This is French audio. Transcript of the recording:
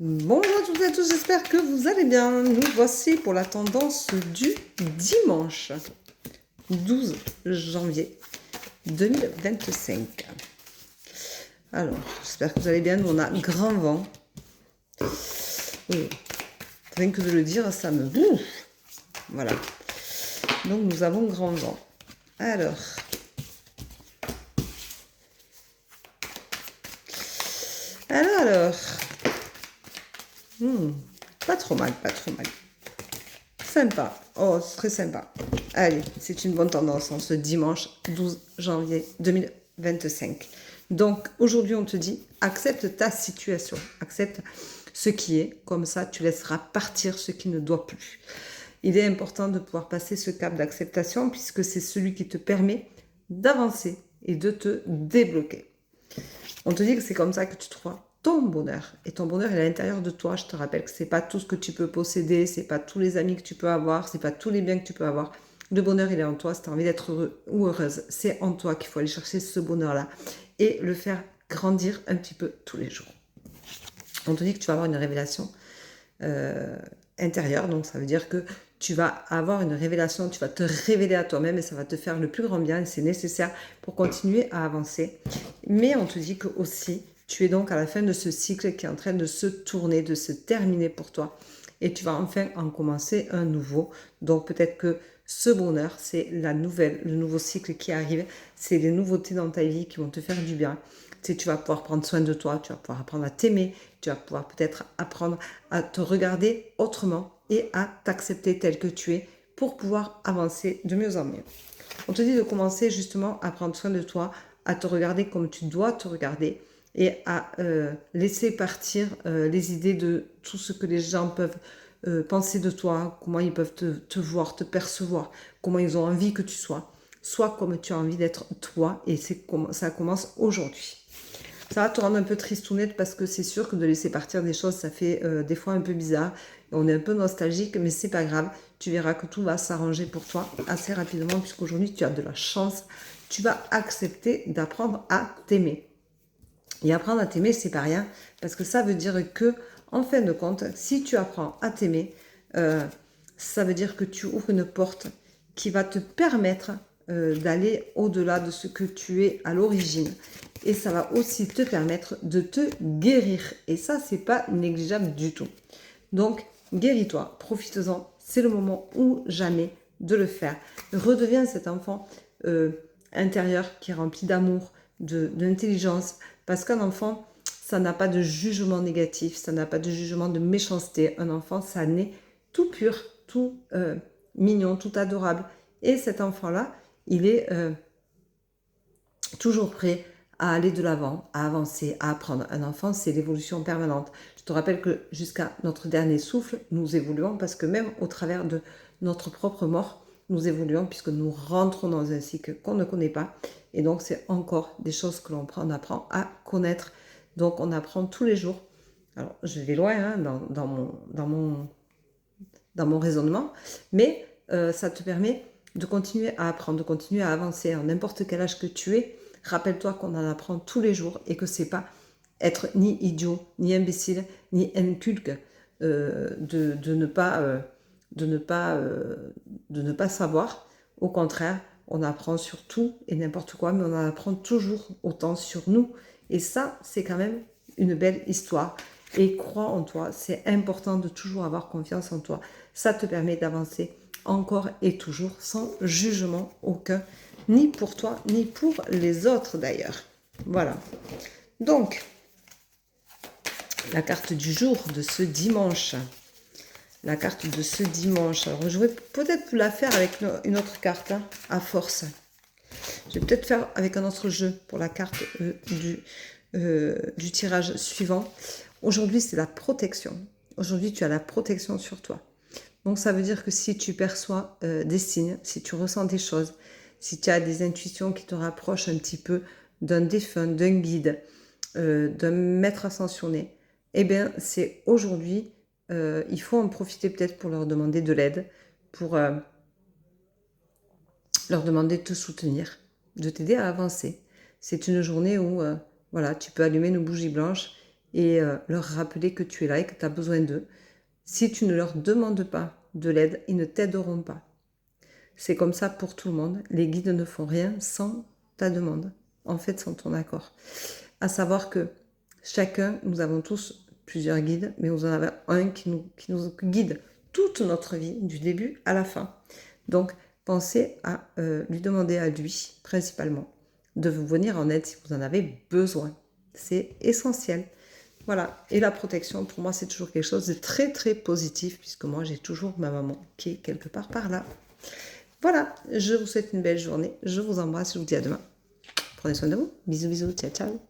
Bonjour à toutes et à tous, j'espère que vous allez bien. Nous voici pour la tendance du dimanche 12 janvier 2025. Alors, j'espère que vous allez bien. Nous, on a grand vent. Oui, rien que de le dire, ça me bouffe. Voilà. Donc, nous avons grand vent. Alors, alors. Pas trop mal, pas trop mal. Sympa. Oh, c'est très sympa. Allez, c'est une bonne tendance en ce dimanche 12 janvier 2025. Donc, aujourd'hui, on te dit, accepte ta situation. Accepte ce qui est. Comme ça, tu laisseras partir ce qui ne doit plus. Il est important de pouvoir passer ce cap d'acceptation puisque c'est celui qui te permet d'avancer et de te débloquer. On te dit que c'est comme ça que tu trouveras ton bonheur. Et ton bonheur, il est à l'intérieur de toi. Je te rappelle que c'est pas tout ce que tu peux posséder, c'est pas tous les amis que tu peux avoir, c'est pas tous les biens que tu peux avoir. Le bonheur, il est en toi. Si tu as envie d'être heureux ou heureuse, c'est en toi qu'il faut aller chercher ce bonheur-là et le faire grandir un petit peu tous les jours. On te dit que tu vas avoir une révélation intérieure, donc ça veut dire que tu vas avoir une révélation, tu vas te révéler à toi-même et ça va te faire le plus grand bien et c'est nécessaire pour continuer à avancer. Mais on te dit que aussi, tu es donc à la fin de ce cycle qui est en train de se tourner, de se terminer pour toi et tu vas enfin en commencer un nouveau. Donc peut-être que ce bonheur, c'est le nouveau cycle qui arrive, c'est les nouveautés dans ta vie qui vont te faire du bien. Tu sais, tu vas pouvoir prendre soin de toi, tu vas pouvoir apprendre à t'aimer, tu vas pouvoir peut-être apprendre à te regarder autrement et à t'accepter tel que tu es pour pouvoir avancer de mieux en mieux. On te dit de commencer justement à prendre soin de toi, à te regarder comme tu dois te regarder et à laisser partir les idées de tout ce que les gens peuvent penser de toi, comment ils peuvent te voir, te percevoir, comment ils ont envie que tu sois. Sois comme tu as envie d'être toi et ça commence aujourd'hui. Ça va te rendre un peu tristounette parce que c'est sûr que de laisser partir des choses, ça fait des fois un peu bizarre. On est un peu nostalgique, mais c'est pas grave. Tu verras que tout va s'arranger pour toi assez rapidement puisqu'aujourd'hui tu as de la chance. Tu vas accepter d'apprendre à t'aimer. Et apprendre à t'aimer, c'est pas rien parce que ça veut dire que, en fin de compte, si tu apprends à t'aimer, ça veut dire que tu ouvres une porte qui va te permettre d'aller au-delà de ce que tu es à l'origine. Et ça va aussi te permettre de te guérir. Et ça, c'est pas négligeable du tout. Donc, guéris-toi, profite-en. C'est le moment ou jamais de le faire. Redeviens cet enfant intérieur qui est rempli d'amour, d'intelligence. Parce qu'un enfant, ça n'a pas de jugement négatif, ça n'a pas de jugement de méchanceté. Un enfant, ça naît tout pur, tout mignon, tout adorable. Et cet enfant-là, il est toujours prêt à aller de l'avant, à avancer, à apprendre. Un enfant, c'est l'évolution permanente. Je te rappelle que jusqu'à notre dernier souffle, nous évoluons parce que même au travers de notre propre mort, nous évoluons puisque nous rentrons dans un cycle qu'on ne connaît pas. Et donc, c'est encore des choses que on apprend à connaître. Donc, on apprend tous les jours. Alors, je vais loin hein, dans mon raisonnement, mais ça te permet de continuer à apprendre, de continuer à avancer à n'importe quel âge que tu es. Rappelle-toi qu'on en apprend tous les jours et que c'est pas être ni idiot, ni imbécile, ni inculque de ne pas savoir. Au contraire, on apprend sur tout et n'importe quoi, mais on en apprend toujours autant sur nous. Et ça, c'est quand même une belle histoire. Et crois en toi, c'est important de toujours avoir confiance en toi. Ça te permet d'avancer encore et toujours sans jugement aucun, ni pour toi, ni pour les autres d'ailleurs. Voilà. Donc, la carte du jour de ce dimanche. La carte de ce dimanche. Alors, je vais peut-être la faire avec une autre carte, hein, à force. Je vais peut-être faire avec un autre jeu pour la carte du tirage suivant. Aujourd'hui, c'est la protection. Aujourd'hui, tu as la protection sur toi. Donc, ça veut dire que si tu perçois des signes, si tu ressens des choses, si tu as des intuitions qui te rapprochent un petit peu d'un défunt, d'un guide, d'un maître ascensionné, eh bien, c'est aujourd'hui, il faut en profiter peut-être pour leur demander de l'aide, pour leur demander de te soutenir, de t'aider à avancer. C'est une journée où voilà, tu peux allumer une bougie blanche et leur rappeler que tu es là et que tu as besoin d'eux. Si tu ne leur demandes pas de l'aide, ils ne t'aideront pas. C'est comme ça pour tout le monde. Les guides ne font rien sans ta demande, en fait sans ton accord. À savoir que chacun, nous avons tous plusieurs guides, mais vous en avez un qui nous guide toute notre vie, du début à la fin. Donc, pensez à lui demander à lui, principalement, de vous venir en aide si vous en avez besoin. C'est essentiel. Voilà. Et la protection, pour moi, c'est toujours quelque chose de très, très positif, puisque moi, j'ai toujours ma maman qui est quelque part par là. Voilà. Je vous souhaite une belle journée. Je vous embrasse. Je vous dis à demain. Prenez soin de vous. Bisous, bisous. Ciao, ciao.